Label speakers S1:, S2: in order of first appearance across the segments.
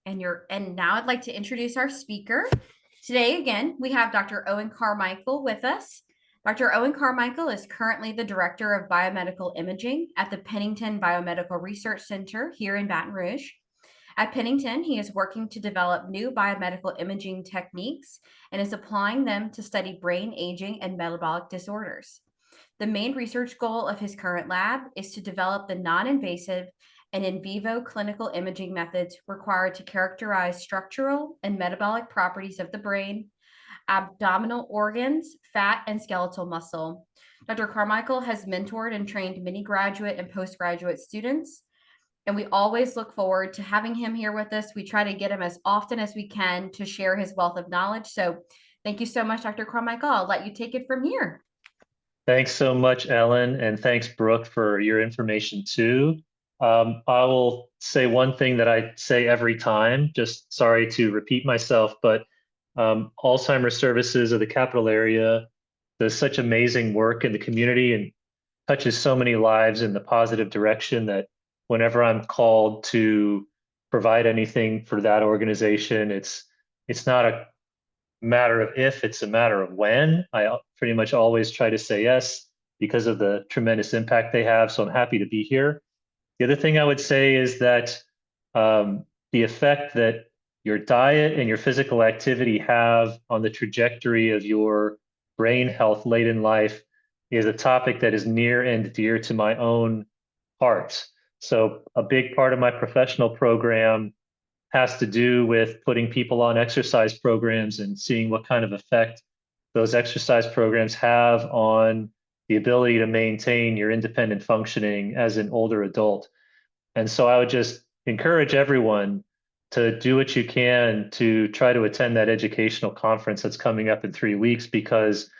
S1: And now I'd like to introduce our speaker. Today, again, we have Dr. Owen Carmichael with us. Dr. Owen Carmichael is currently the Director of Biomedical Imaging at the Pennington Biomedical Research Center here in Baton Rouge. At Pennington, he is working to develop new biomedical imaging techniques and is applying them to study brain aging and metabolic disorders. The main research goal of his current lab is to develop the non-invasive and in vivo clinical imaging methods required to characterize structural and metabolic properties of the brain, abdominal organs, fat, and skeletal muscle. Dr. Carmichael has mentored and trained many graduate and postgraduate students, and we always look forward to having him here with us. We try to get him as often as we can to share his wealth of knowledge. So thank you so much, Dr. Carmichael. I'll let you take it from here.
S2: Thanks so much, Ellen, and thanks, Brooke, for your information too. I will say one thing that I say every time, just sorry to repeat myself, but Alzheimer's Services of the Capital Area does such amazing work in the community and touches so many lives in the positive direction that whenever I'm called to provide anything for that organization, it's not a matter of if, it's a matter of when. I pretty much always try to say yes because of the tremendous impact they have. So I'm happy to be here. The other thing I would say is that the effect that your diet and your physical activity have on the trajectory of your brain health late in life is a topic that is near and dear to my own heart. So a big part of my professional program has to do with putting people on exercise programs and seeing what kind of effect those exercise programs have on the ability to maintain your independent functioning as an older adult. And so I would just encourage everyone to do what you can to try to attend that educational conference that's coming up in 3 weeks, because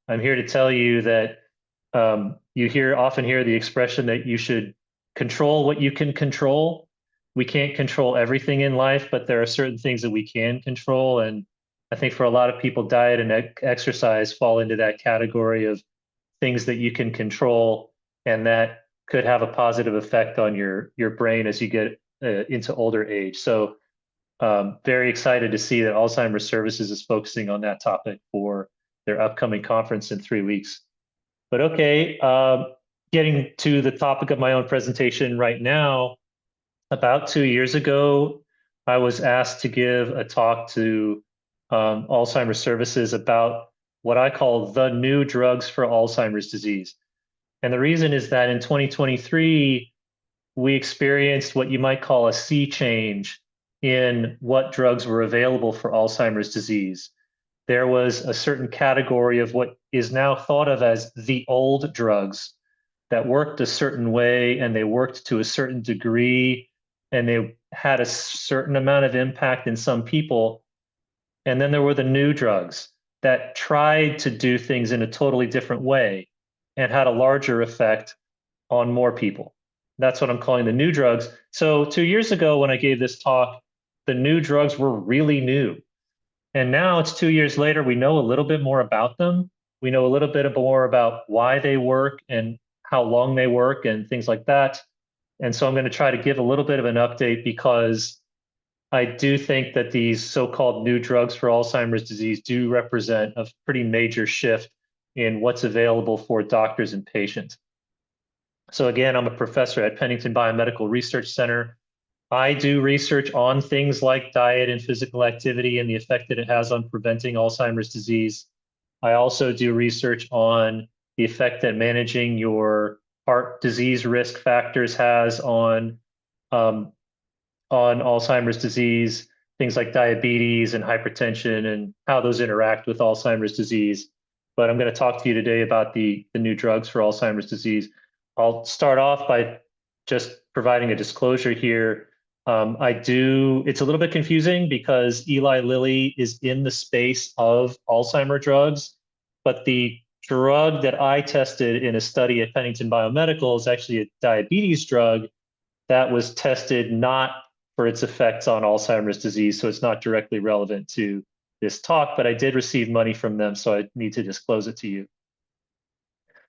S2: I'm here to tell you that you often hear the expression that you should control what you can control. We can't control everything in life, but there are certain things that we can control. And I think for a lot of people, diet and exercise fall into that category of things that you can control, and that could have a positive effect on your brain as you get into older age. So very excited to see that Alzheimer's Services is focusing on that topic for their upcoming conference in 3 weeks. But okay, getting to the topic of my own presentation right now, about 2 years ago, I was asked to give a talk to Alzheimer's Services about what I call the new drugs for Alzheimer's disease. And the reason is that in 2023, we experienced what you might call a sea change in what drugs were available for Alzheimer's disease. There was a certain category of what is now thought of as the old drugs that worked a certain way, and they worked to a certain degree, and they had a certain amount of impact in some people. And then there were the new drugs that tried to do things in a totally different way and had a larger effect on more people. That's what I'm calling the new drugs. So 2 years ago, when I gave this talk, the new drugs were really new. And now it's 2 years later, we know a little bit more about them. We know a little bit more about why they work and how long they work and things like that. And so I'm going to try to give a little bit of an update, because I do think that these so-called new drugs for Alzheimer's disease do represent a pretty major shift in what's available for doctors and patients. So again, I'm a professor at Pennington Biomedical Research Center. I do research on things like diet and physical activity and the effect that it has on preventing Alzheimer's disease. I also do research on the effect that managing your heart disease risk factors has on Alzheimer's disease, things like diabetes and hypertension and how those interact with Alzheimer's disease. But I'm going to talk to you today about the new drugs for Alzheimer's disease. I'll start off by just providing a disclosure here. It's a little bit confusing because Eli Lilly is in the space of Alzheimer drugs, but the drug that I tested in a study at Pennington Biomedical is actually a diabetes drug that was tested not for its effects on Alzheimer's disease, so it's not directly relevant to this talk, but I did receive money from them, so I need to disclose it to you.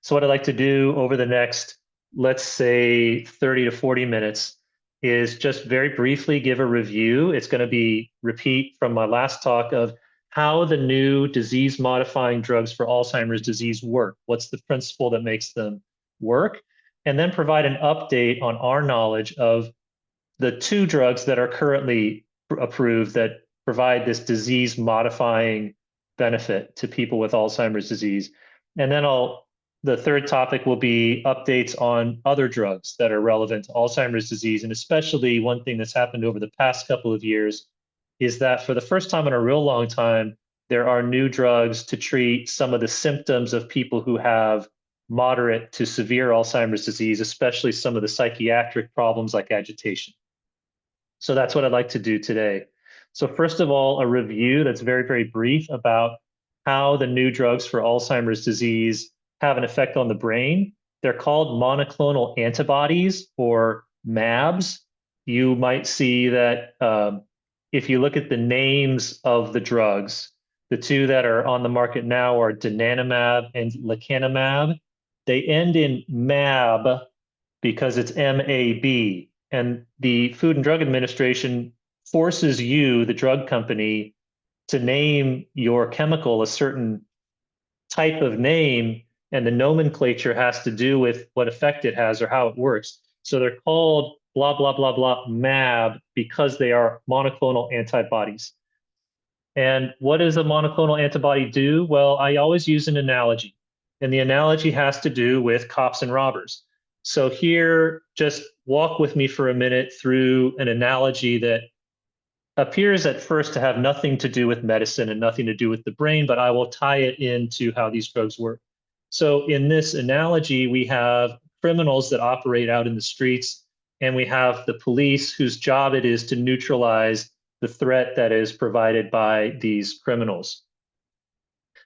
S2: So what I'd like to do over the next, let's say 30 to 40 minutes, is just very briefly give a review. It's going to be repeat from my last talk of how the new disease modifying drugs for Alzheimer's disease work. What's the principle that makes them work? And then provide an update on our knowledge of the two drugs that are currently approved that provide this disease modifying benefit to people with Alzheimer's disease. And then the third topic will be updates on other drugs that are relevant to Alzheimer's disease. And especially one thing that's happened over the past couple of years is that for the first time in a real long time, there are new drugs to treat some of the symptoms of people who have moderate to severe Alzheimer's disease, especially some of the psychiatric problems like agitation. So that's what I'd like to do today. So first of all, a review that's very, very brief about how the new drugs for Alzheimer's disease have an effect on the brain. They're called monoclonal antibodies, or MABs. You might see that if you look at the names of the drugs, the two that are on the market now are donanemab and lecanemab. They end in MAB because it's MAB. And the Food and Drug Administration forces you, the drug company, to name your chemical a certain type of name, and the nomenclature has to do with what effect it has or how it works. So they're called blah, blah, blah, blah, MAB because they are monoclonal antibodies. And what does a monoclonal antibody do? Well, I always use an analogy, and the analogy has to do with cops and robbers. So here, just walk with me for a minute through an analogy that appears at first to have nothing to do with medicine and nothing to do with the brain, but I will tie it into how these drugs work. So in this analogy, we have criminals that operate out in the streets, and we have the police whose job it is to neutralize the threat that is provided by these criminals.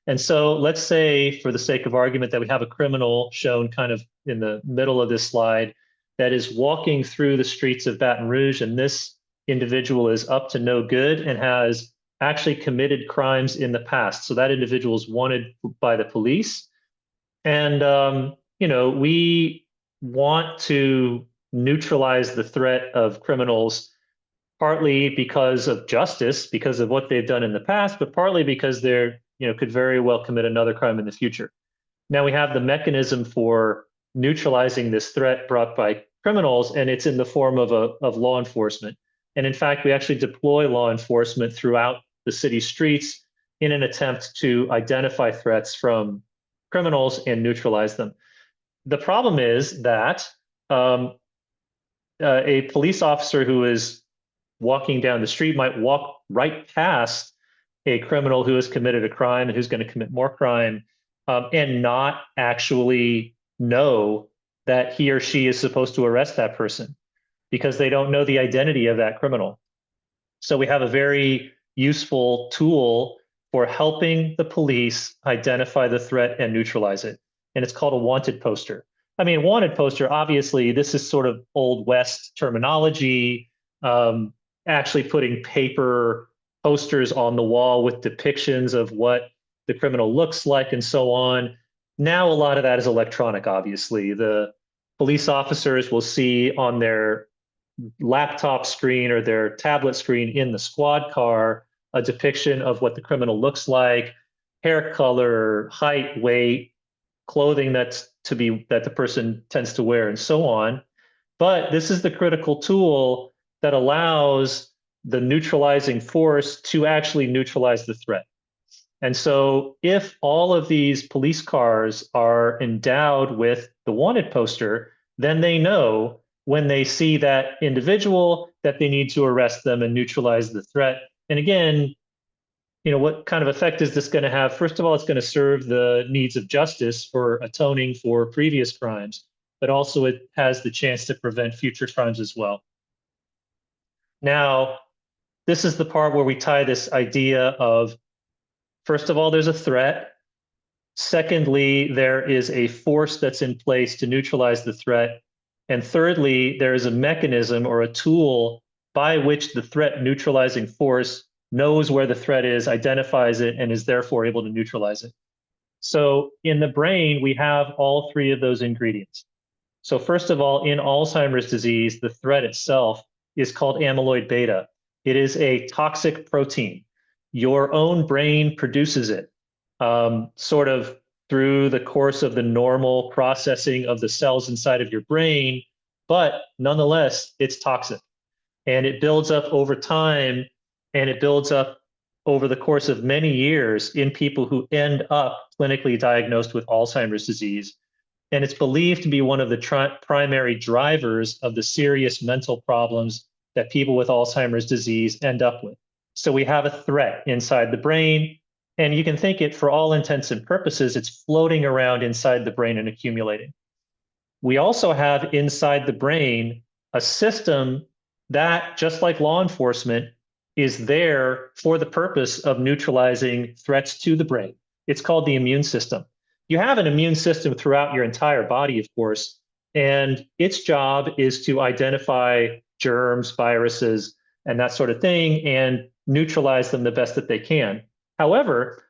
S2: And so let's say, for the sake of argument, that we have a criminal shown kind of in the middle of this slide that is walking through the streets of Baton Rouge, and this individual is up to no good and has actually committed crimes in the past. So that individual is wanted by the police. And, we want to neutralize the threat of criminals, partly because of justice, because of what they've done in the past, but partly because they're, could very well commit another crime in the future. Now we have the mechanism for neutralizing this threat brought by criminals, and it's in the form of law enforcement. And in fact, we actually deploy law enforcement throughout the city streets in an attempt to identify threats from criminals and neutralize them. The problem is that a police officer who is walking down the street might walk right past a criminal who has committed a crime and who's going to commit more crime, and not actually know that he or she is supposed to arrest that person because they don't know the identity of that criminal. So we have a very useful tool for helping the police identify the threat and neutralize it. And it's called a wanted poster. I mean, wanted poster, obviously, this is sort of Old West terminology, actually putting paper posters on the wall with depictions of what the criminal looks like and so on. Now, a lot of that is electronic, obviously. The police officers will see on their laptop screen or their tablet screen in the squad car a depiction of what the criminal looks like, hair color, height, weight, clothing that the person tends to wear, and so on. But this is the critical tool that allows the neutralizing force to actually neutralize the threat. And so if all of these police cars are endowed with the wanted poster, then they know when they see that individual that they need to arrest them and neutralize the threat. And again, what kind of effect is this going to have? First of all, it's going to serve the needs of justice for atoning for previous crimes, but also it has the chance to prevent future crimes as well. Now, this is the part where we tie this idea of, first of all, there's a threat. Secondly, there is a force that's in place to neutralize the threat. And thirdly, there is a mechanism or a tool by which the threat neutralizing force knows where the threat is, identifies it, and is therefore able to neutralize it. So in the brain, we have all three of those ingredients. So first of all, in Alzheimer's disease, the threat itself is called amyloid beta. It is a toxic protein. Your own brain produces it, sort of through the course of the normal processing of the cells inside of your brain, but nonetheless, it's toxic. And it builds up over time, and it builds up over the course of many years in people who end up clinically diagnosed with Alzheimer's disease. And it's believed to be one of the primary drivers of the serious mental problems that people with Alzheimer's disease end up with. So we have a threat inside the brain, and you can think it, for all intents and purposes, it's floating around inside the brain and accumulating. We also have inside the brain a system that, just like law enforcement, is there for the purpose of neutralizing threats to the brain. It's called the immune system. You have an immune system throughout your entire body, of course, and its job is to identify germs, viruses, and that sort of thing, and neutralize them the best that they can. However,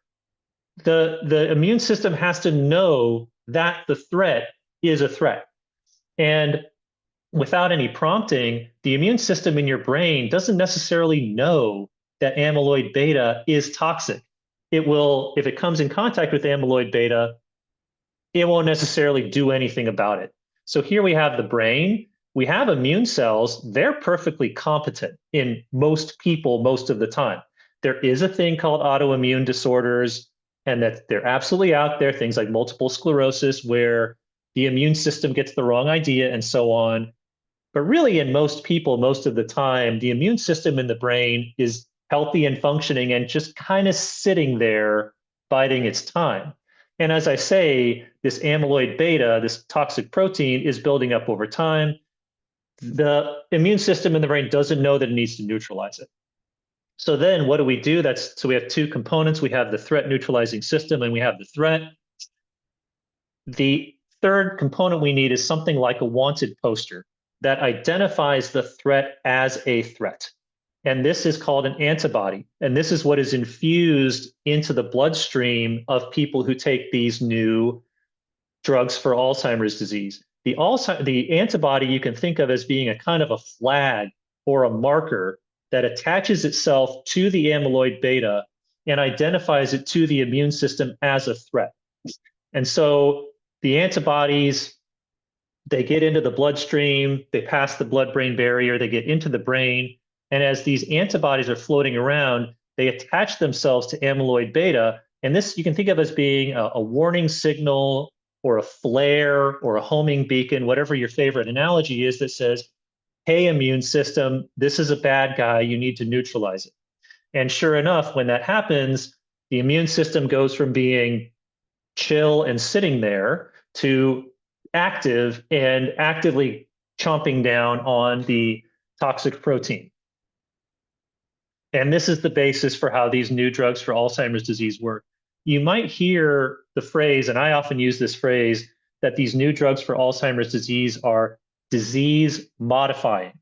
S2: the immune system has to know that the threat is a threat. And without any prompting, the immune system in your brain doesn't necessarily know that amyloid beta is toxic. It will, if it comes in contact with amyloid beta, it won't necessarily do anything about it. So here we have the brain, we have immune cells, they're perfectly competent in most people most of the time. There is a thing called autoimmune disorders, and that they're absolutely out there, things like multiple sclerosis, where the immune system gets the wrong idea and so on. But really, in most people, most of the time, the immune system in the brain is healthy and functioning and just kind of sitting there biding its time. And as I say, this amyloid beta, this toxic protein, is building up over time. The immune system in the brain doesn't know that it needs to neutralize it. So then what do we do? So we have two components. We have the threat neutralizing system and we have the threat. The third component we need is something like a wanted poster that identifies the threat as a threat. And this is called an antibody. And this is what is infused into the bloodstream of people who take these new drugs for Alzheimer's disease. The antibody you can think of as being a kind of a flag or a marker that attaches itself to the amyloid beta and identifies it to the immune system as a threat. And so the antibodies, they get into the bloodstream, they pass the blood-brain barrier, they get into the brain, and as these antibodies are floating around, they attach themselves to amyloid beta, and this you can think of as being a warning signal or a flare or a homing beacon, whatever your favorite analogy is, that says, hey, immune system, this is a bad guy, you need to neutralize it. And sure enough, when that happens, the immune system goes from being chill and sitting there to active and actively chomping down on the toxic protein. And this is the basis for how these new drugs for Alzheimer's disease work. You might hear the phrase, and I often use this phrase, that these new drugs for Alzheimer's disease are disease modifying.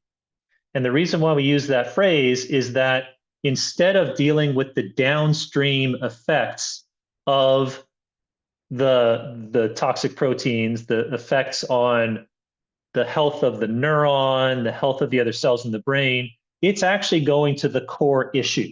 S2: And the reason why we use that phrase is that instead of dealing with the downstream effects of the toxic proteins, the effects on the health of the neuron, the health of the other cells in the brain, it's actually going to the core issue,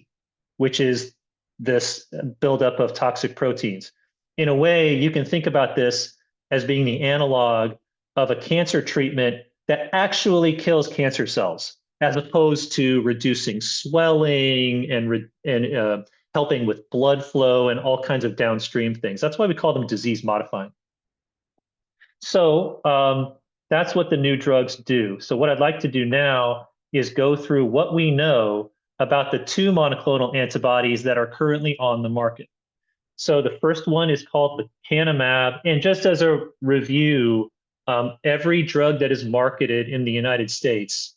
S2: which is this buildup of toxic proteins. In a way, you can think about this as being the analog of a cancer treatment that actually kills cancer cells, as opposed to reducing swelling and helping with blood flow and all kinds of downstream things. That's why we call them disease modifying. So that's what the new drugs do. So what I'd like to do now is go through what we know about the two monoclonal antibodies that are currently on the market. So the first one is called lecanemab. And just as a review, every drug that is marketed in the United States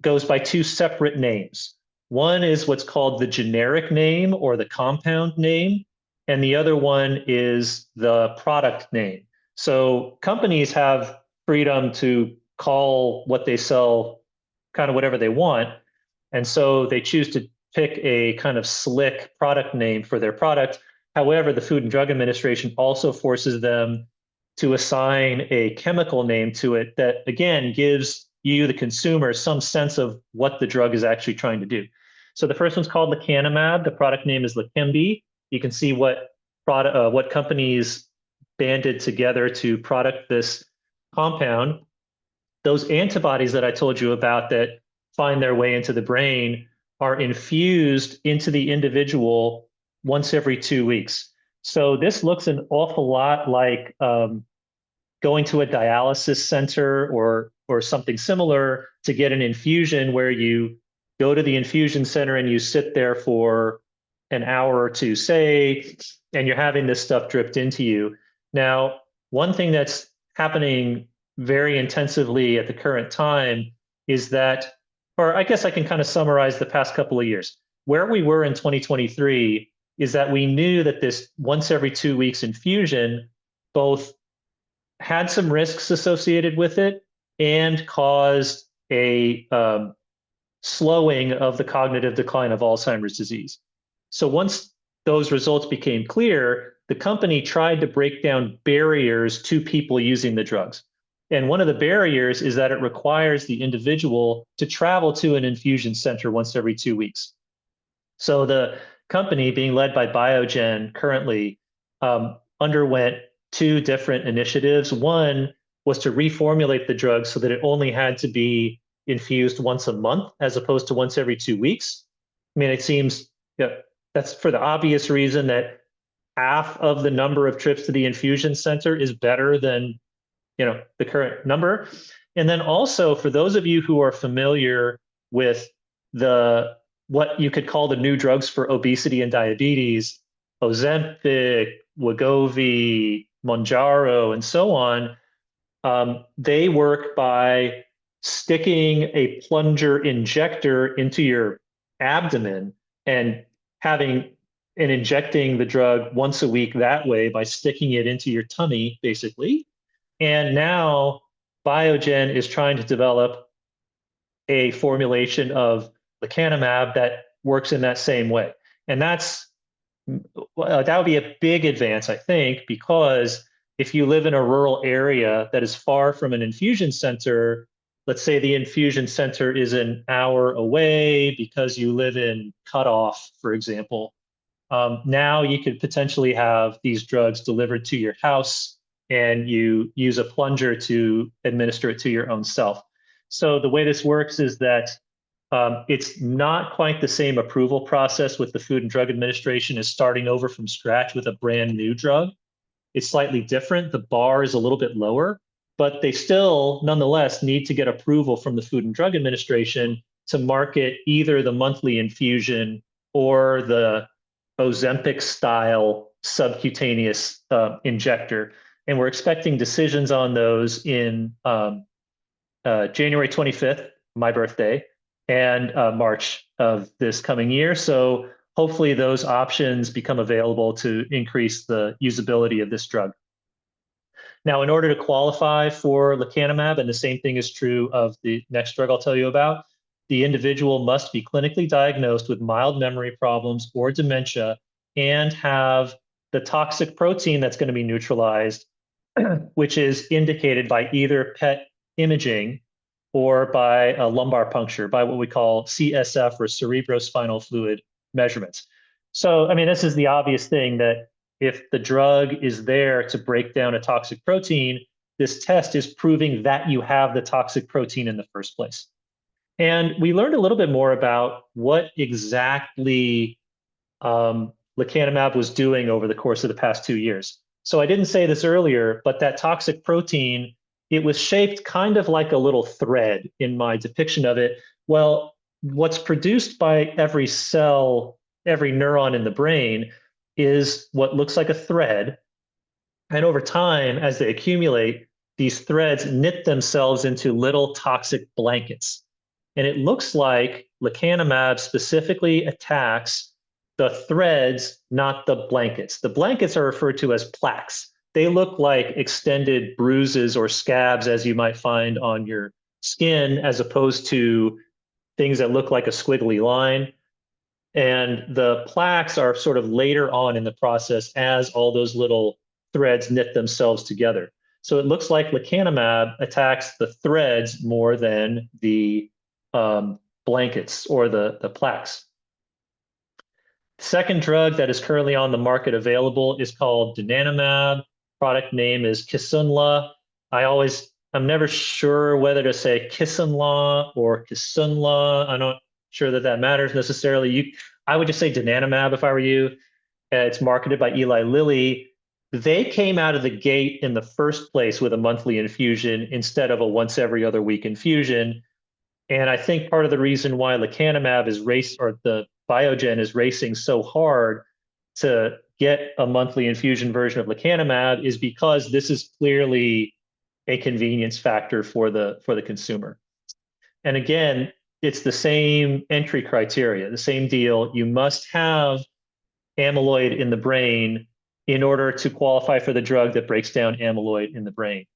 S2: goes by two separate names. One is what's called the generic name or the compound name, and the other one is the product name. So companies have freedom to call what they sell kind of whatever they want. And so they choose to pick a kind of slick product name for their product. However, the Food and Drug Administration also forces them to assign a chemical name to it that, again, gives you, the consumer, some sense of what the drug is actually trying to do. So the first one's called lecanemab. The product name is Leqembi. You can see what companies banded together to product this compound. Those antibodies that I told you about that find their way into the brain are infused into the individual once every 2 weeks. So this looks an awful lot like going to a dialysis center or something similar to get an infusion, where you go to the infusion center and you sit there for an hour or two, say, and you're having this stuff dripped into you. Now, one thing that's happening very intensively at the current time is that, or I guess I can kind of summarize the past couple of years. Where we were in 2023 is that we knew that this once every 2 weeks infusion both had some risks associated with it and caused a slowing of the cognitive decline of Alzheimer's disease. So once those results became clear, the company tried to break down barriers to people using the drugs. And one of the barriers is that it requires the individual to travel to an infusion center once every 2 weeks. So the company, being led by Biogen currently, underwent two different initiatives. One was to reformulate the drug so that it only had to be infused once a month as opposed to once every 2 weeks. I mean, it seems that's for the obvious reason that half of the number of trips to the infusion center is better than the current number. And then also, for those of you who are familiar with what you could call the new drugs for obesity and diabetes, Ozempic, Wegovy, Mounjaro, and so on, they work by sticking a plunger injector into your abdomen and injecting the drug once a week that way by sticking it into your tummy, basically. And now Biogen is trying to develop a formulation of lecanemab that works in that same way. And that would be a big advance, I think, because if you live in a rural area that is far from an infusion center, let's say the infusion center is an hour away because you live in Cutoff, for example, now you could potentially have these drugs delivered to your house and you use a plunger to administer it to your own self. So the way this works is that it's not quite the same approval process with the Food and Drug Administration as starting over from scratch with a brand new drug. It's slightly different. The bar is a little bit lower, but they still, nonetheless, need to get approval from the Food and Drug Administration to market either the monthly infusion or the Ozempic style subcutaneous injector. And we're expecting decisions on those in January 25th, my birthday, and March of this coming year. So hopefully those options become available to increase the usability of this drug. Now, in order to qualify for lecanemab, and the same thing is true of the next drug I'll tell you about, the individual must be clinically diagnosed with mild memory problems or dementia and have the toxic protein that's going to be neutralized, which is indicated by either PET imaging or by a lumbar puncture, by what we call CSF or cerebrospinal fluid measurements. So, I mean, this is the obvious thing, that if the drug is there to break down a toxic protein, this test is proving that you have the toxic protein in the first place. And we learned a little bit more about what exactly lecanemab was doing over the course of the past 2 years. So I didn't say this earlier, but that toxic protein, it was shaped kind of like a little thread in my depiction of it. Well, what's produced by every cell, every neuron in the brain, is what looks like a thread. And over time, as they accumulate, these threads knit themselves into little toxic blankets. And it looks like lecanemab specifically attacks the threads, not the blankets. The blankets are referred to as plaques. They look like extended bruises or scabs, as you might find on your skin, as opposed to things that look like a squiggly line. And the plaques are sort of later on in the process as all those little threads knit themselves together. So it looks like lecanemab attacks the threads more than the blankets or the plaques. Second drug that is currently on the market available is called donanemab. Product name is Kisunla. I'm never sure whether to say Kisunla or Kisunla. I'm not sure that that matters necessarily. I would just say donanemab if I were you. It's marketed by Eli Lilly. They came out of the gate in the first place with a monthly infusion instead of a once every other week infusion. And I think part of the reason why lecanemab is or the Biogen is racing so hard to get a monthly infusion version of lecanemab is because this is clearly a convenience factor for the consumer. And again, it's the same entry criteria, the same deal. You must have amyloid in the brain in order to qualify for the drug that breaks down amyloid in the brain.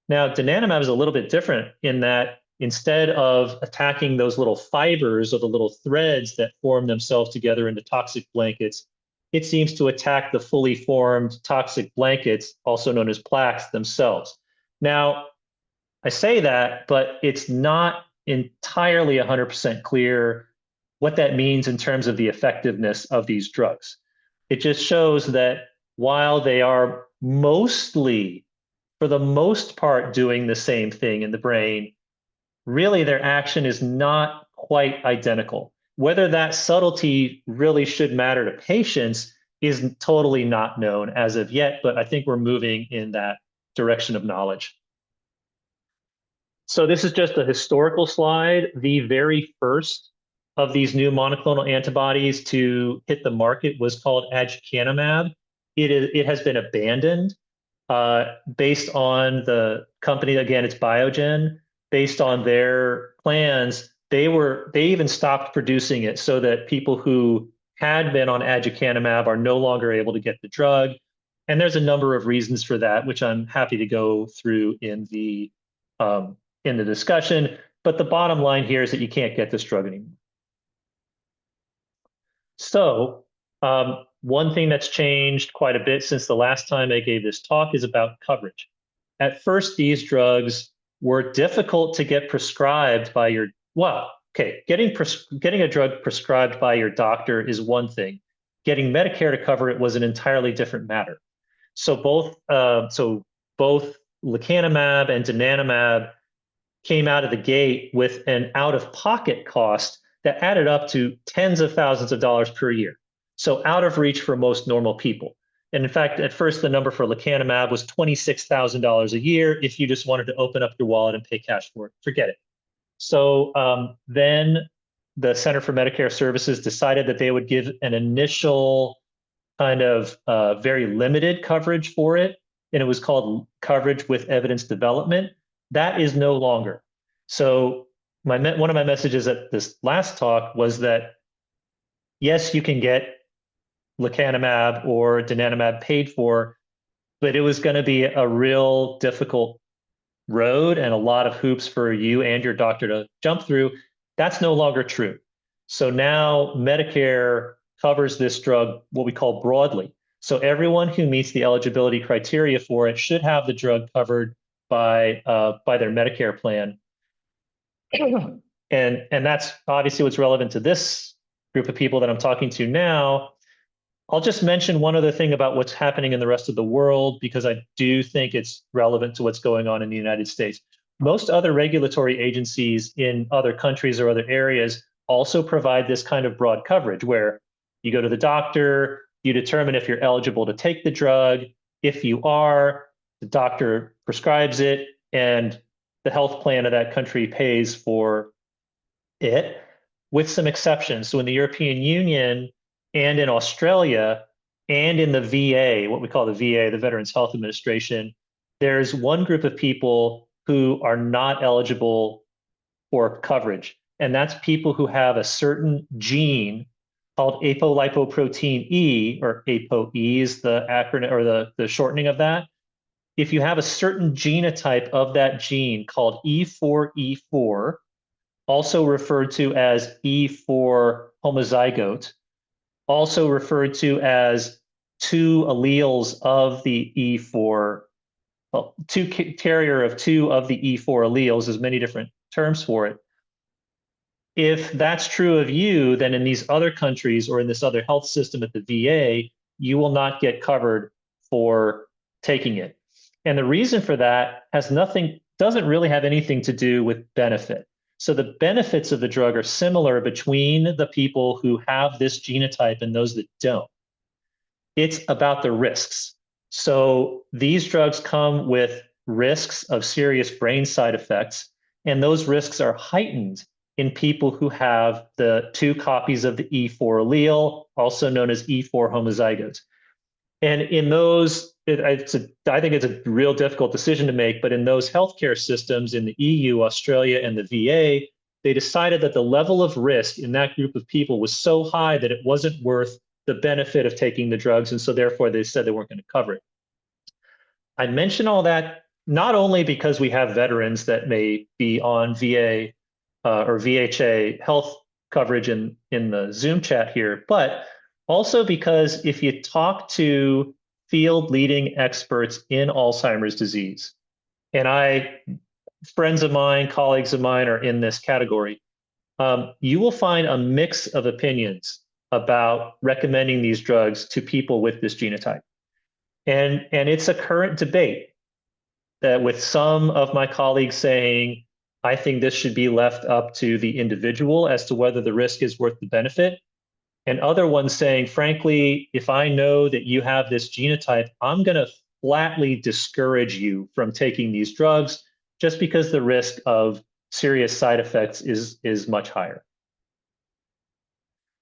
S2: Now, donanemab is a little bit different in that instead of attacking those little fibers or the little threads that form themselves together into toxic blankets, it seems to attack the fully formed toxic blankets, also known as plaques, themselves. Now, I say that, but it's not entirely 100% clear what that means in terms of the effectiveness of these drugs. It just shows that while they are mostly, for the most part, doing the same thing in the brain, really their action is not quite identical. Whether that subtlety really should matter to patients is totally not known as of yet, but I think we're moving in that direction of knowledge. So this is just a historical slide. The very first of these new monoclonal antibodies to hit the market was called aducanumab. It has been abandoned based on the company. Again, it's Biogen. Based on their plans, they even stopped producing it so that people who had been on aducanumab are no longer able to get the drug. And there's a number of reasons for that, which I'm happy to go through in the discussion. But the bottom line here is that you can't get this drug anymore. So one thing that's changed quite a bit since the last time I gave this talk is about coverage. At first, these drugs were difficult to get prescribed by your, well, okay, getting a drug prescribed by your doctor is one thing. Getting Medicare to cover it was an entirely different matter. So both lecanemab and donanemab came out of the gate with an out-of-pocket cost that added up to tens of thousands of dollars per year. So out of reach for most normal people. And in fact, at first, the number for lecanemab was $26,000 a year. If you just wanted to open up your wallet and pay cash for it, forget it. So then the Center for Medicare Services decided that they would give an initial kind of very limited coverage for it. And it was called coverage with evidence development. That is no longer. So one of my messages at this last talk was that, yes, you can get lecanemab or donanemab paid for, but it was going to be a real difficult road and a lot of hoops for you and your doctor to jump through. That's no longer true. So now Medicare covers this drug, what we call broadly. So everyone who meets the eligibility criteria for it should have the drug covered by their Medicare plan. And that's obviously what's relevant to this group of people that I'm talking to now. I'll just mention one other thing about what's happening in the rest of the world, because I do think it's relevant to what's going on in the United States. Most other regulatory agencies in other countries or other areas also provide this kind of broad coverage where you go to the doctor, you determine if you're eligible to take the drug. If you are, the doctor prescribes it, and the health plan of that country pays for it, with some exceptions. So in the European Union and in Australia and in the VA, what we call the VA, the Veterans Health Administration, there's one group of people who are not eligible for coverage. And that's people who have a certain gene called apolipoprotein E, or ApoE is the acronym or the shortening of that. If you have a certain genotype of that gene called E4E4, also referred to as E4 homozygote, also referred to as two alleles of the E4 well, carrier of two of the E4 alleles. There's many different terms for it. If that's true of you, then in these other countries or in this other health system at the VA, you will not get covered for taking it. And the reason for that doesn't really have anything to do with benefit. So the benefits of the drug are similar between the people who have this genotype and those that don't. It's about the risks. So these drugs come with risks of serious brain side effects, and those risks are heightened in people who have the two copies of the E4 allele, also known as E4 homozygotes. And in those, I think it's a real difficult decision to make, but in those healthcare systems in the EU, Australia, and the VA, they decided that the level of risk in that group of people was so high that it wasn't worth the benefit of taking the drugs. And so therefore they said they weren't going to cover it. I mention all that not only because we have veterans that may be on VA or VHA health coverage in the Zoom chat here, but also because if you talk to field leading experts in Alzheimer's disease, and friends of mine, colleagues of mine are in this category, you will find a mix of opinions about recommending these drugs to people with this genotype. And it's a current debate that with some of my colleagues saying, I think this should be left up to the individual as to whether the risk is worth the benefit. And other ones saying, frankly, if I know that you have this genotype, I'm going to flatly discourage you from taking these drugs just because the risk of serious side effects is much higher.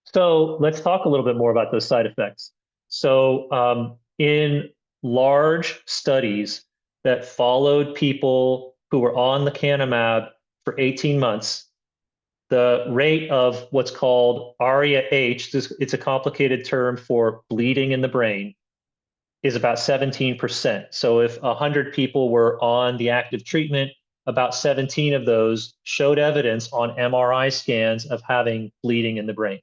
S2: So let's talk a little bit more about those side effects. So in large studies that followed people who were on lecanemab for 18 months, the rate of what's called ARIA-H, it's a complicated term for bleeding in the brain, is about 17%. So if 100 people were on the active treatment, about 17 of those showed evidence on MRI scans of having bleeding in the brain.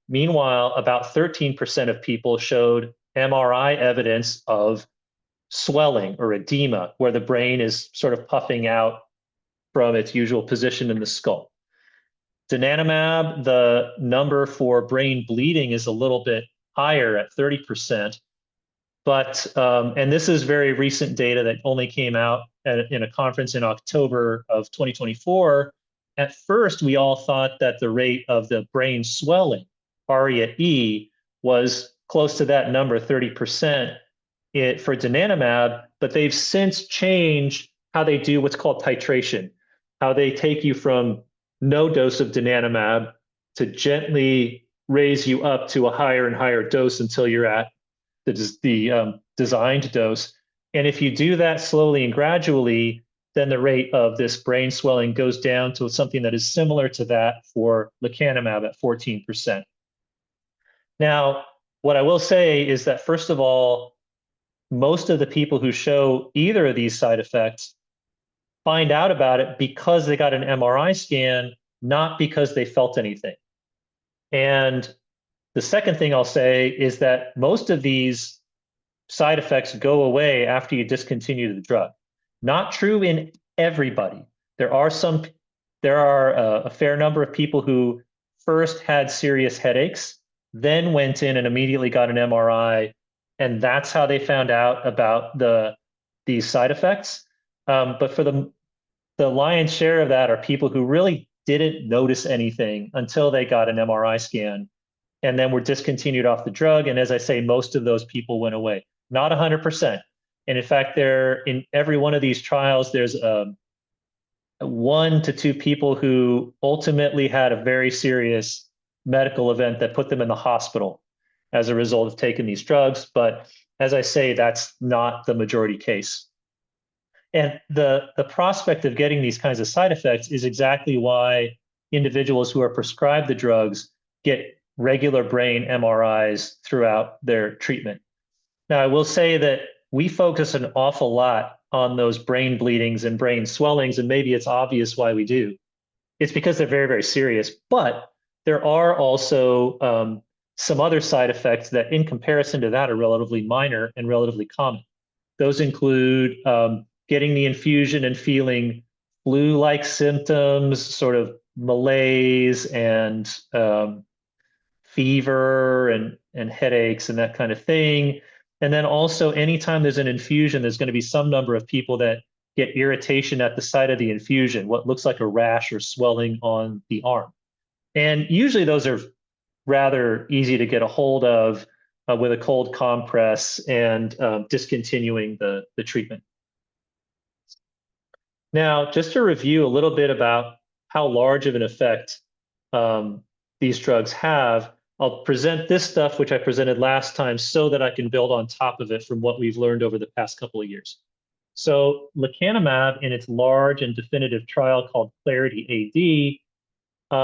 S2: Meanwhile, about 13% of people showed MRI evidence of swelling or edema, where the brain is sort of puffing out from its usual position in the skull. Donanemab, the number for brain bleeding is a little bit higher at 30%. But, and this is very recent data that only came out in a conference in October of 2024. At first, we all thought that the rate of the brain swelling, ARIA-E, was close to that number, 30% for donanemab, but they've since changed how they do what's called titration, how they take you from no dose of donanemab to gently raise you up to a higher and higher dose until you're at the designed dose. And if you do that slowly and gradually, then the rate of this brain swelling goes down to something that is similar to that for lecanemab at 14%. Now, what I will say is that, first of all, most of the people who show either of these side effects find out about it because they got an MRI scan, not because they felt anything. And the second thing I'll say is that most of these side effects go away after you discontinue the drug. Not true in everybody. There are a fair number of people who first had serious headaches, then went in and immediately got an MRI, and that's how they found out about these side effects. But for the lion's share of that are people who really didn't notice anything until they got an MRI scan and then were discontinued off the drug. And as I say, most of those people went away, not 100%. And in fact, in every one of these trials, there's 1 to 2 people who ultimately had a very serious medical event that put them in the hospital as a result of taking these drugs. But as I say, that's not the majority case. And the prospect of getting these kinds of side effects is exactly why individuals who are prescribed the drugs get regular brain MRIs throughout their treatment. Now, I will say that we focus an awful lot on those brain bleedings and brain swellings, and maybe it's obvious why we do. It's because they're very, very serious, but there are also some other side effects that in comparison to that are relatively minor and relatively common. Those include getting the infusion and feeling flu-like symptoms, sort of malaise and fever and headaches and that kind of thing. And then also, anytime there's an infusion, there's going to be some number of people that get irritation at the site of the infusion, what looks like a rash or swelling on the arm. And usually those are rather easy to get a hold of with a cold compress and discontinuing the treatment. Now, just to review a little bit about how large of an effect these drugs have, I'll present this stuff, which I presented last time, so that I can build on top of it from what we've learned over the past couple of years. So lecanemab, in its large and definitive trial called Clarity AD,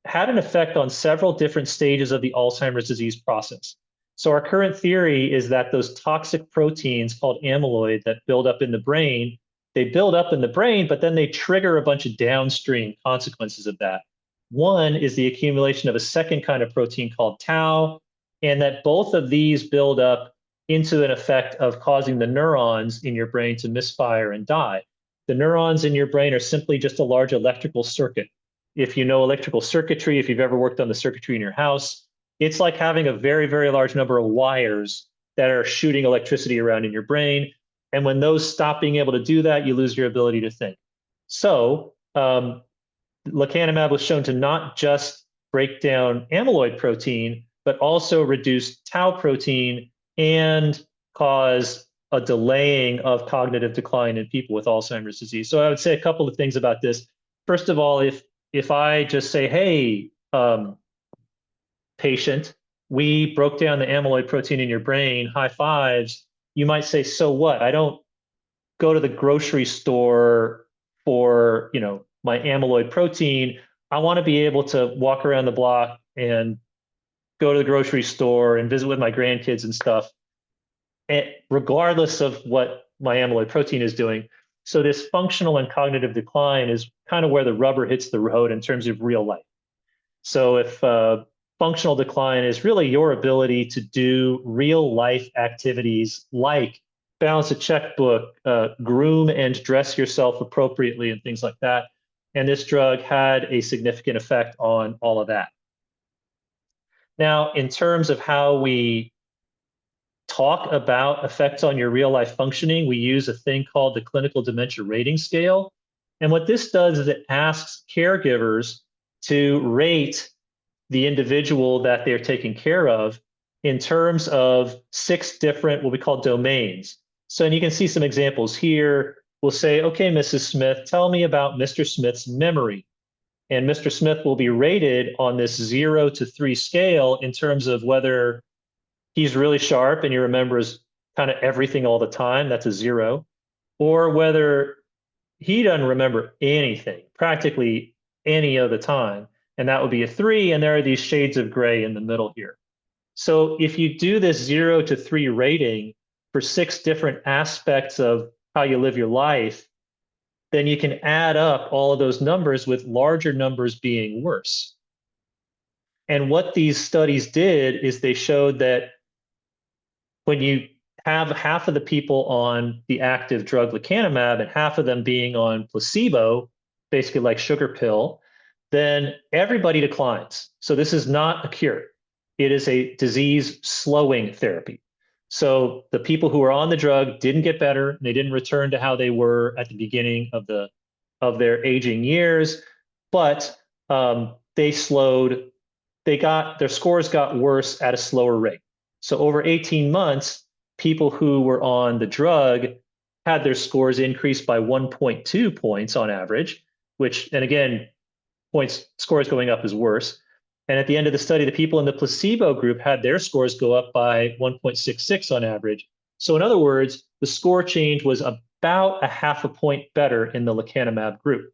S2: had an effect on several different stages of the Alzheimer's disease process. So our current theory is that those toxic proteins called amyloid that build up in the brain, they build up in the brain, but then they trigger a bunch of downstream consequences of that. One is the accumulation of a second kind of protein called tau, and that both of these build up into an effect of causing the neurons in your brain to misfire and die. The neurons in your brain are simply just a large electrical circuit. If you know electrical circuitry, if you've ever worked on the circuitry in your house, it's like having a very, very large number of wires that are shooting electricity around in your brain. And when those stop being able to do that, you lose your ability to think. So lecanemab was shown to not just break down amyloid protein, but also reduce tau protein and cause a delaying of cognitive decline in people with Alzheimer's disease. So I would say a couple of things about this. First of all, if I just say, hey, patient, we broke down the amyloid protein in your brain, high fives, you might say, so what? I don't go to the grocery store for, my amyloid protein. I want to be able to walk around the block and go to the grocery store and visit with my grandkids and stuff, regardless of what my amyloid protein is doing. So this functional and cognitive decline is kind of where the rubber hits the road in terms of real life. So if functional decline is really your ability to do real life activities like balance a checkbook, groom and dress yourself appropriately, and things like that. And this drug had a significant effect on all of that. Now, in terms of how we talk about effects on your real life functioning, we use a thing called the Clinical Dementia Rating Scale. And what this does is it asks caregivers to rate the individual that they're taking care of in terms of 6 different, what we call domains. So, and you can see some examples here. We'll say, okay, Mrs. Smith, tell me about Mr. Smith's memory. And Mr. Smith will be rated on this 0 to 3 scale in terms of whether he's really sharp and he remembers kind of everything all the time, that's a 0, or whether he doesn't remember anything, practically any of the time, and that would be a 3, and there are these shades of gray in the middle here. So if you do this 0 to 3 rating for 6 different aspects of how you live your life, then you can add up all of those numbers, with larger numbers being worse. And what these studies did is they showed that when you have half of the people on the active drug lecanemab and half of them being on placebo, basically like sugar pill, then everybody declines. So this is not a cure. It is a disease slowing therapy. So the people who were on the drug didn't get better, and they didn't return to how they were at the beginning of their aging years, but they slowed. Their scores got worse at a slower rate. So over 18 months, people who were on the drug had their scores increased by 1.2 points on average, which, and again, scores going up is worse. And at the end of the study, the people in the placebo group had their scores go up by 1.66 on average. So in other words, the score change was about a half a point better in the lecanemab group.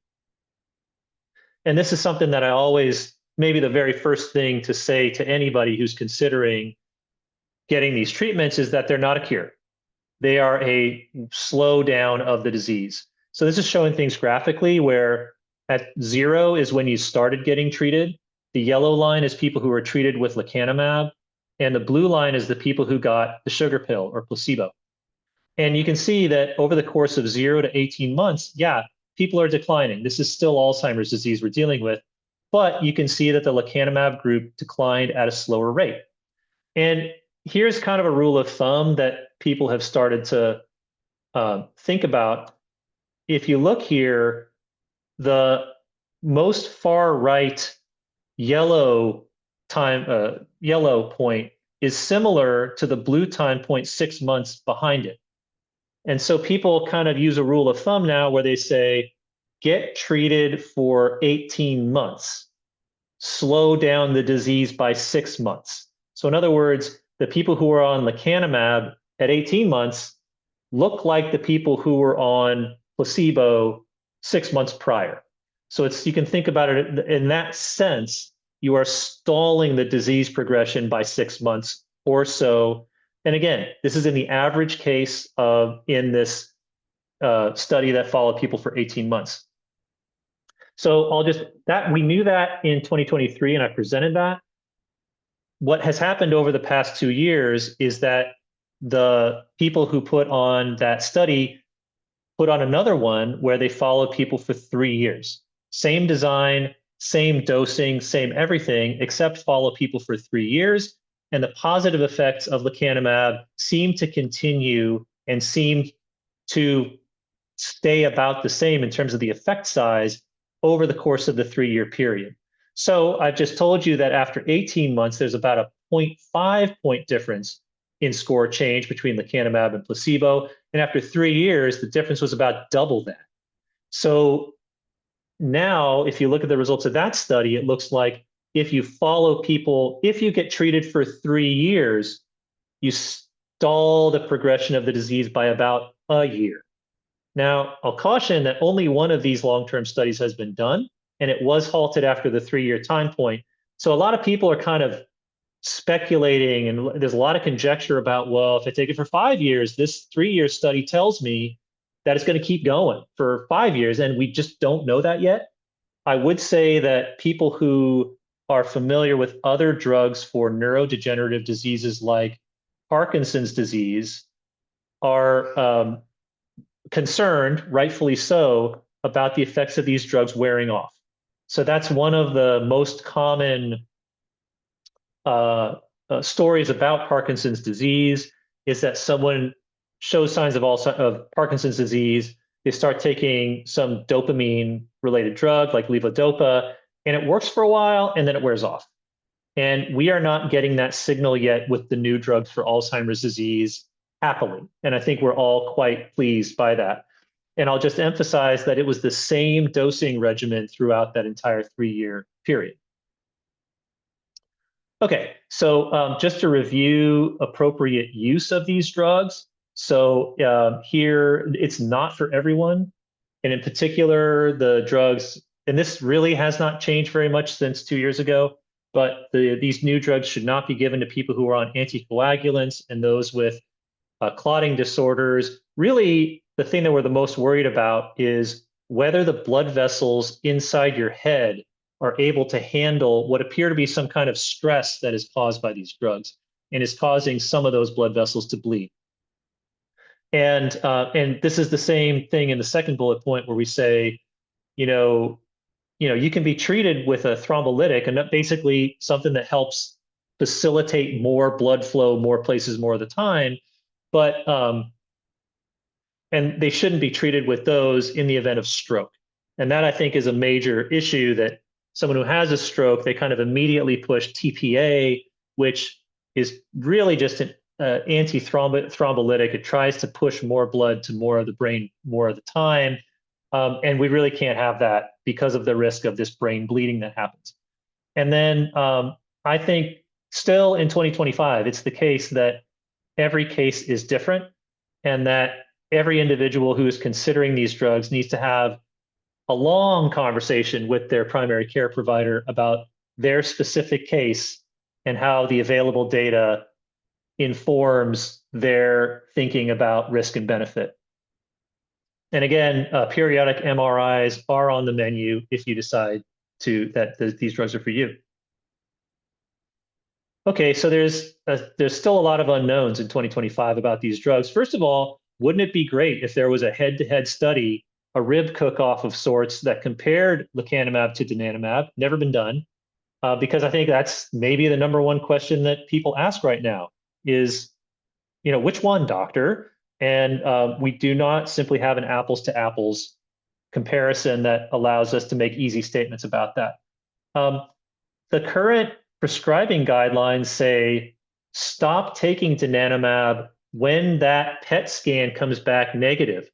S2: And this is something that I always, maybe the very first thing to say to anybody who's considering getting these treatments, is that they're not a cure. They are a slowdown of the disease. So this is showing things graphically, where at 0 is when you started getting treated. The yellow line is people who were treated with lecanemab, and the blue line is the people who got the sugar pill or placebo. And you can see that over the course of 0 to 18 months, yeah, people are declining. This is still Alzheimer's disease we're dealing with, but you can see that the lecanemab group declined at a slower rate. And here's kind of a rule of thumb that people have started to think about. If you look here, the most far right yellow yellow point is similar to the blue time point 6 months behind it. And so people kind of use a rule of thumb now where they say, get treated for 18 months, slow down the disease by 6 months. So in other words, the people who are on lecanemab at 18 months look like the people who were on placebo 6 months prior. So you can think about it in that sense, you are stalling the disease progression by 6 months or so. And again, this is in the average case in this study that followed people for 18 months. So we knew that in 2023 and I presented that. What has happened over the past 2 years is that the people who put on that study put on another one where they followed people for 3 years. Same design, same dosing, same everything, except follow people for 3 years. And the positive effects of lecanemab seem to continue and seem to stay about the same in terms of the effect size over the course of the 3-year period. So I've just told you that after 18 months, there's about a 0.5 point difference in score change between lecanemab and placebo. And after 3 years, the difference was about double that. So now, if you look at the results of that study, it looks like if you follow people, if you get treated for 3 years, you stall the progression of the disease by about a year. Now, I'll caution that only one of these long-term studies has been done, and it was halted after the 3-year time point. So a lot of people are kind of speculating, and there's a lot of conjecture about, well, if I take it for 5 years, this 3-year study tells me that it's going to keep going for 5 years, and we just don't know that yet. I would say that people who are familiar with other drugs for neurodegenerative diseases like Parkinson's disease are concerned, rightfully so, about the effects of these drugs wearing off. So that's one of the most common stories about Parkinson's disease, is that someone shows signs of Parkinson's disease, they start taking some dopamine-related drug like levodopa, and it works for a while, and then it wears off. And we are not getting that signal yet with the new drugs for Alzheimer's disease, happily. And I think we're all quite pleased by that. And I'll just emphasize that it was the same dosing regimen throughout that entire 3-year period. Okay, so just to review appropriate use of these drugs. So here, it's not for everyone. And in particular, the drugs, and this really has not changed very much since 2 years ago, but these new drugs should not be given to people who are on anticoagulants and those with clotting disorders. Really, the thing that we're the most worried about is whether the blood vessels inside your head are able to handle what appear to be some kind of stress that is caused by these drugs and is causing some of those blood vessels to bleed. And this is the same thing in the second bullet point where we say, you can be treated with a thrombolytic, and that basically something that helps facilitate more blood flow, more places, more of the time. But and they shouldn't be treated with those in the event of stroke. And that, I think, is a major issue, that someone who has a stroke, they kind of immediately push TPA, which is really just an anti-thrombolytic. It tries to push more blood to more of the brain more of the time. And we really can't have that because of the risk of this brain bleeding that happens. And then I think still in 2025, it's the case that every case is different, and that every individual who is considering these drugs needs to have a long conversation with their primary care provider about their specific case and how the available data informs their thinking about risk and benefit. And again, periodic MRIs are on the menu if you decide that these drugs are for you. Okay, so there's still a lot of unknowns in 2025 about these drugs. First of all, wouldn't it be great if there was a head-to-head study, a rib cook-off of sorts that compared lecanemab to donanemab? Never been done, because I think that's maybe the number one question that people ask right now is, which one, doctor? And we do not simply have an apples to apples comparison that allows us to make easy statements about that. The current prescribing guidelines say stop taking donanemab when that PET scan comes back negative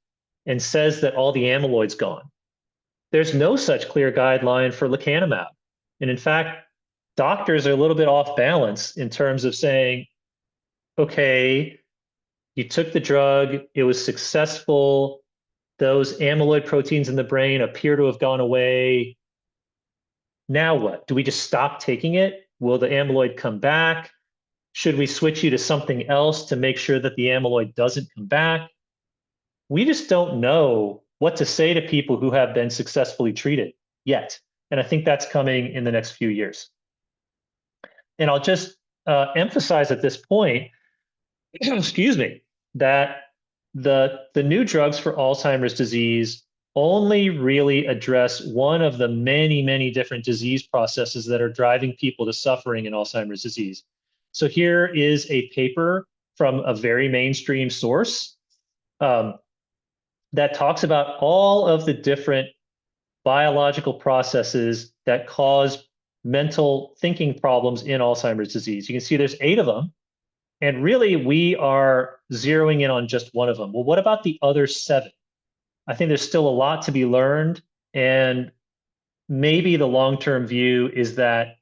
S2: and says that all the amyloid's gone. There's no such clear guideline for lecanemab. And in fact, doctors are a little bit off balance in terms of saying, okay, you took the drug, it was successful, those amyloid proteins in the brain appear to have gone away. Now what? Do we just stop taking it? Will the amyloid come back? Should we switch you to something else to make sure that the amyloid doesn't come back? We just don't know what to say to people who have been successfully treated yet. And I think that's coming in the next few years. And I'll just emphasize at this point, excuse me, that the new drugs for Alzheimer's disease only really address one of the many, many different disease processes that are driving people to suffering in Alzheimer's disease. So here is a paper from a very mainstream source that talks about all of the different biological processes that cause mental thinking problems in Alzheimer's disease. You can see there's 8 of them. And really, we are zeroing in on just one of them. Well, what about the other 7? I think there's still a lot to be learned. And maybe the long-term view is that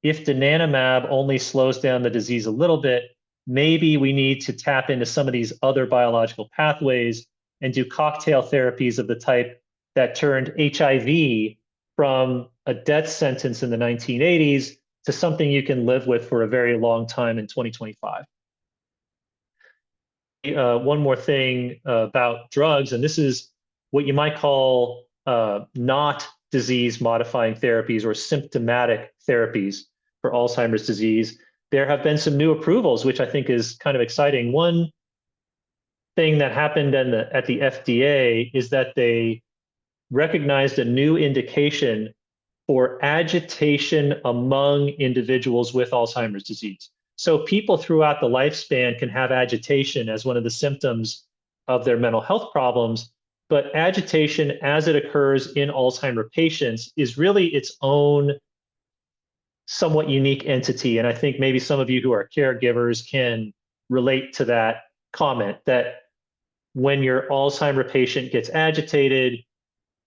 S2: if donanemab only slows down the disease a little bit, maybe we need to tap into some of these other biological pathways and do cocktail therapies of the type that turned HIV from a death sentence in the 1980s to something you can live with for a very long time in 2025. One more thing about drugs, and this is what you might call not disease-modifying therapies or symptomatic therapies for Alzheimer's disease. There have been some new approvals, which I think is kind of exciting. One thing that happened at the FDA is that they recognized a new indication for agitation among individuals with Alzheimer's disease. So people throughout the lifespan can have agitation as one of the symptoms of their mental health problems, but agitation as it occurs in Alzheimer patients is really its own somewhat unique entity. And I think maybe some of you who are caregivers can relate to that comment that when your Alzheimer patient gets agitated,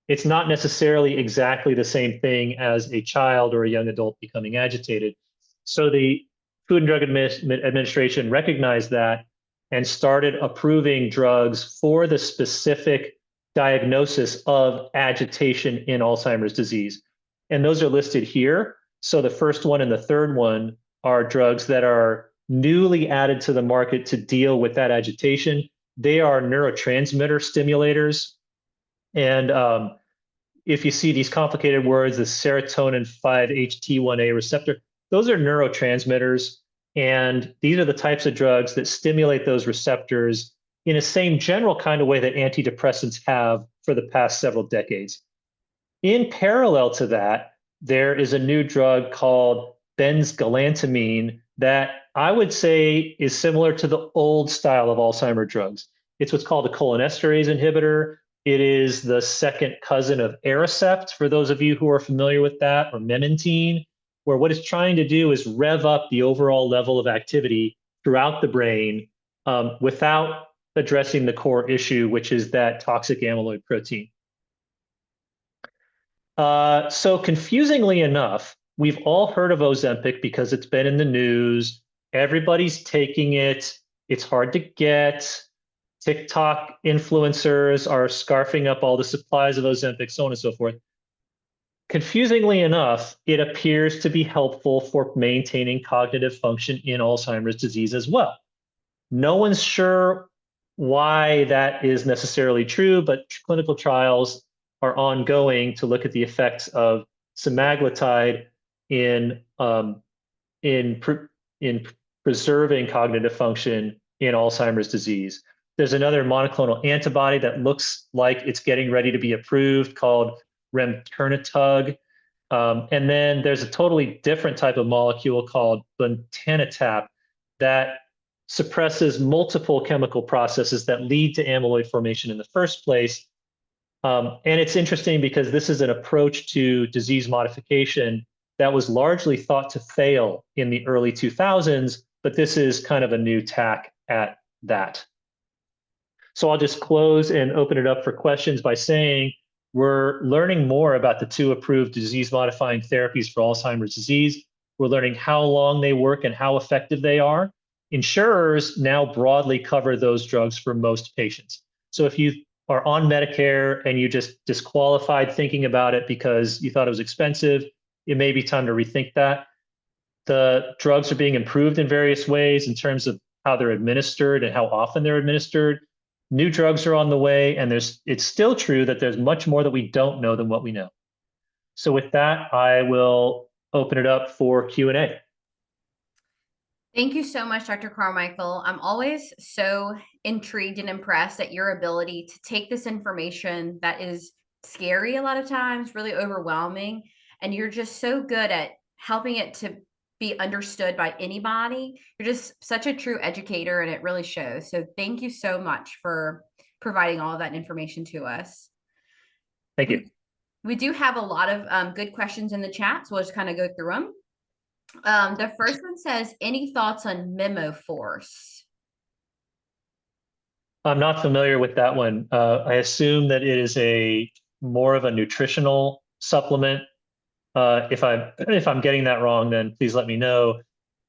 S2: it's not necessarily exactly the same thing as a child or a young adult becoming agitated. So the Food and Drug Administration recognized that and started approving drugs for the specific diagnosis of agitation in Alzheimer's disease. And those are listed here. So the first one and the third one are drugs that are newly added to the market to deal with that agitation. They are neurotransmitter stimulators. And if you see these complicated words, the serotonin 5-HT1A receptor, those are neurotransmitters. And these are the types of drugs that stimulate those receptors in the same general kind of way that antidepressants have for the past several decades. In parallel to that, there is a new drug called benzgalantamine that I would say is similar to the old style of Alzheimer drugs. It's what's called a cholinesterase inhibitor. It is the second cousin of Aricept, for those of you who are familiar with that, or memantine, where what it's trying to do is rev up the overall level of activity throughout the brain without addressing the core issue, which is that toxic amyloid protein. So confusingly enough, we've all heard of Ozempic because it's been in the news. Everybody's taking it. It's hard to get. TikTok influencers are scarfing up all the supplies of Ozempic, so on and so forth. Confusingly enough, it appears to be helpful for maintaining cognitive function in Alzheimer's disease as well. No one's sure why that is necessarily true, but clinical trials are ongoing to look at the effects of semaglutide in preserving cognitive function in Alzheimer's disease. There's another monoclonal antibody that looks like it's getting ready to be approved called remternetug. And then there's a totally different type of molecule called buntanetap that suppresses multiple chemical processes that lead to amyloid formation in the first place. And it's interesting because this is an approach to disease modification that was largely thought to fail in the early 2000s, but this is kind of a new tack at that. So I'll just close and open it up for questions by saying we're learning more about the two approved disease-modifying therapies for Alzheimer's disease. We're learning how long they work and how effective they are. Insurers now broadly cover those drugs for most patients. So if you are on Medicare and you just disqualified thinking about it because you thought it was expensive, it may be time to rethink that. The drugs are being improved in various ways in terms of how they're administered and how often they're administered. New drugs are on the way, and it's still true that there's much more that we don't know than what we know. So with that, I will open it up for Q&A.
S1: Thank you so much, Dr. Carmichael. I'm always so intrigued and impressed at your ability to take this information that is scary a lot of times, really overwhelming, and you're just so good at helping it to be understood by anybody. You're just such a true educator, and it really shows. So thank you so much for providing all of that information to us.
S2: Thank you.
S1: We do have a lot of good questions in the chat, so we'll just kind of go through them. The first one says, any thoughts on Memoforce?
S2: I'm not familiar with that one. I assume that it is more of a nutritional supplement. If I'm getting that wrong, then please let me know.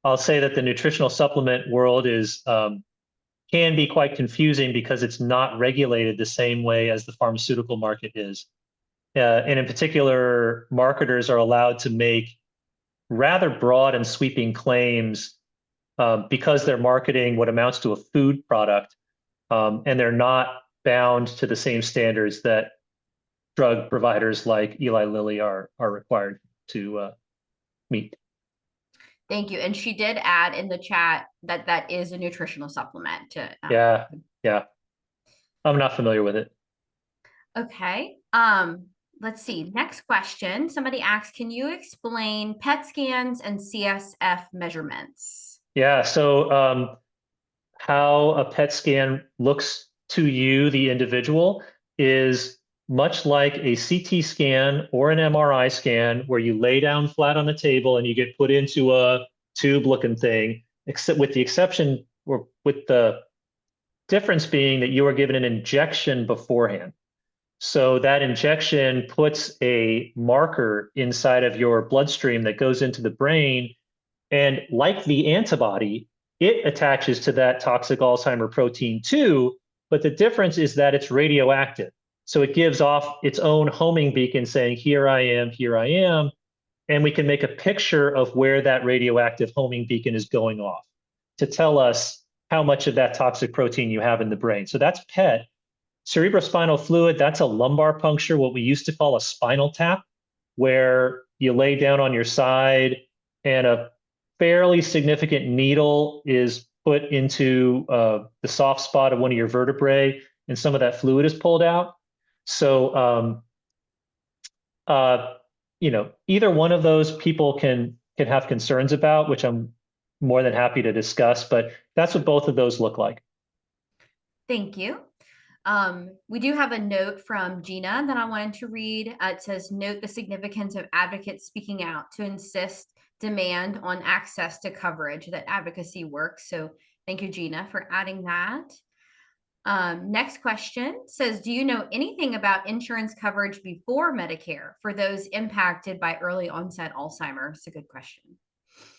S2: I'll say that the nutritional supplement world can be quite confusing because it's not regulated the same way as the pharmaceutical market is. And in particular, marketers are allowed to make rather broad and sweeping claims because they're marketing what amounts to a food product, and they're not bound to the same standards that drug providers like Eli Lilly are required to meet.
S1: Thank you. And she did add in the chat that that is a nutritional supplement.
S2: Yeah. I'm not familiar with it.
S1: Okay. Let's see. Next question. Somebody asks, can you explain PET scans and CSF measurements?
S2: Yeah. So how a PET scan looks to you, the individual, is much like a CT scan or an MRI scan where you lay down flat on the table and you get put into a tube looking thing, except with the exception or with the difference being that you are given an injection beforehand. So that injection puts a marker inside of your bloodstream that goes into the brain. And like the antibody, it attaches to that toxic Alzheimer protein too, but the difference is that it's radioactive. So it gives off its own homing beacon saying, here I am, here I am. And we can make a picture of where that radioactive homing beacon is going off to tell us how much of that toxic protein you have in the brain. So that's PET. Cerebrospinal fluid, that's a lumbar puncture, what we used to call a spinal tap, where you lay down on your side and a fairly significant needle is put into the soft spot of one of your vertebrae, and some of that fluid is pulled out. So, either one of those people can have concerns about, which I'm more than happy to discuss, but that's what both of those look like.
S1: Thank you. We do have a note from Gina that I wanted to read. It says, note the significance of advocates speaking out to insist demand on access to coverage, that advocacy works. So thank you, Gina, for adding that. Next question says, do you know anything about insurance coverage before Medicare for those impacted by early onset Alzheimer's? It's a good question.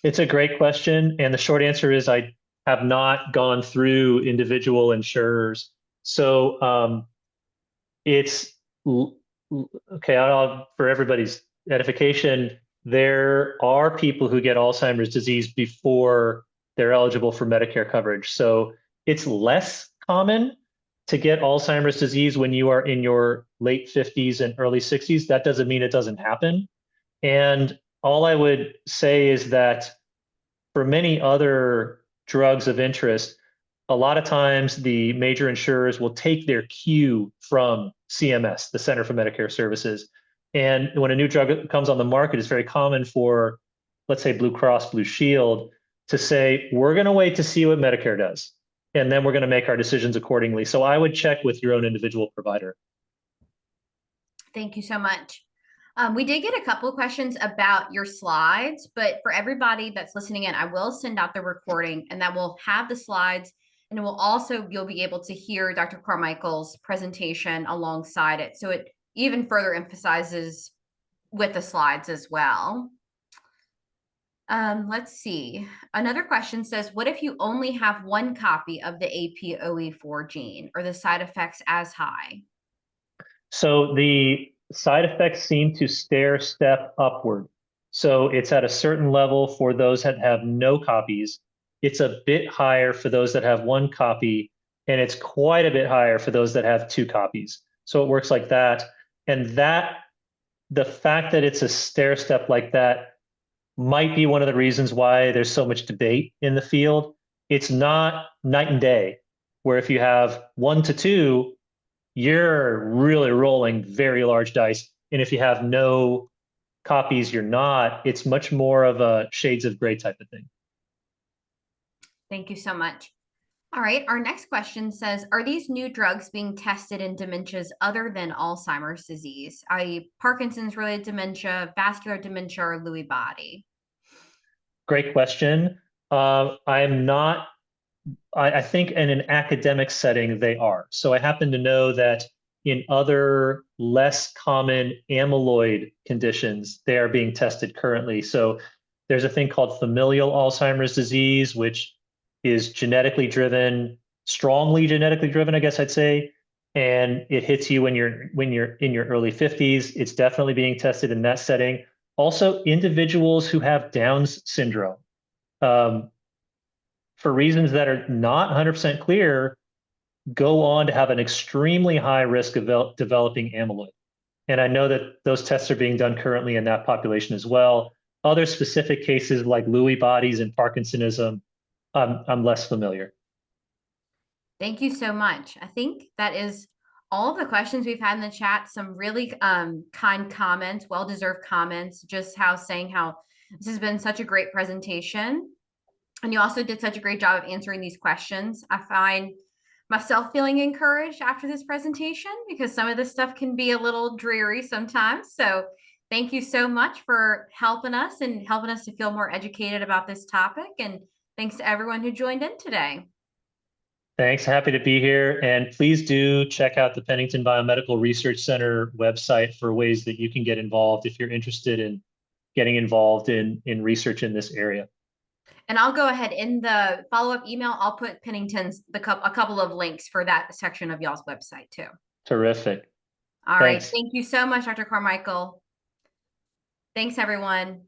S2: It's a great question. And the short answer is I have not gone through individual insurers. So it's okay. For everybody's edification, there are people who get Alzheimer's disease before they're eligible for Medicare coverage. So it's less common to get Alzheimer's disease when you are in your late 50s and early 60s. That doesn't mean it doesn't happen. And all I would say is that for many other drugs of interest, a lot of times the major insurers will take their cue from CMS, the Center for Medicare Services. And when a new drug comes on the market, it's very common for, let's say, Blue Cross Blue Shield to say, we're going to wait to see what Medicare does, and then we're going to make our decisions accordingly. So I would check with your own individual provider.
S1: Thank you so much. We did get a couple of questions about your slides, but for everybody that's listening in, I will send out the recording and that will have the slides, and it will also, you'll be able to hear Dr. Carmichael's presentation alongside it. So it even further emphasizes with the slides as well. Let's see. Another question says, what if you only have one copy of the APOE4 gene? Are the side effects as high?
S2: So the side effects seem to stair step upward. So it's at a certain level for those that have no copies. It's a bit higher for those that have one copy, and it's quite a bit higher for those that have two copies. So it works like that. And that, the fact that it's a stair step like that might be one of the reasons why there's so much debate in the field. It's not night and day, where if you have 1 to 2, you're really rolling very large dice. And if you have no copies, you're not. It's much more of a shades of gray type of thing.
S1: Thank you so much. All right, our next question says, are these new drugs being tested in dementias other than Alzheimer's disease, i.e. Parkinson's-related dementia, vascular dementia, or Lewy body?
S2: Great question. I'm not, I think in an academic setting, they are. So I happen to know that in other less common amyloid conditions, they are being tested currently. So there's a thing called familial Alzheimer's disease, which is genetically driven, strongly genetically driven, I guess I'd say. And it hits you when you're in your early 50s. It's definitely being tested in that setting. Also, individuals who have Down's syndrome, for reasons that are not 100% clear, go on to have an extremely high risk of developing amyloid. And I know that those tests are being done currently in that population as well. Other specific cases like Lewy bodies and Parkinsonism, I'm less familiar.
S1: Thank you so much. I think that is all of the questions we've had in the chat. Some really kind comments, well-deserved comments, just saying how this has been such a great presentation. And you also did such a great job of answering these questions. I find myself feeling encouraged after this presentation because some of this stuff can be a little dreary sometimes. So thank you so much for helping us and helping us to feel more educated about this topic. And thanks to everyone who joined in today.
S2: Thanks, happy to be here. And please do check out the Pennington Biomedical Research Center website for ways that you can get involved if you're interested in getting involved in research in this area.
S1: And I'll go ahead in the follow-up email, I'll put Pennington's a couple of links for that section of y'all's website too.
S2: Terrific.
S1: All right. Thank you so much, Dr. Carmichael. Thanks, everyone.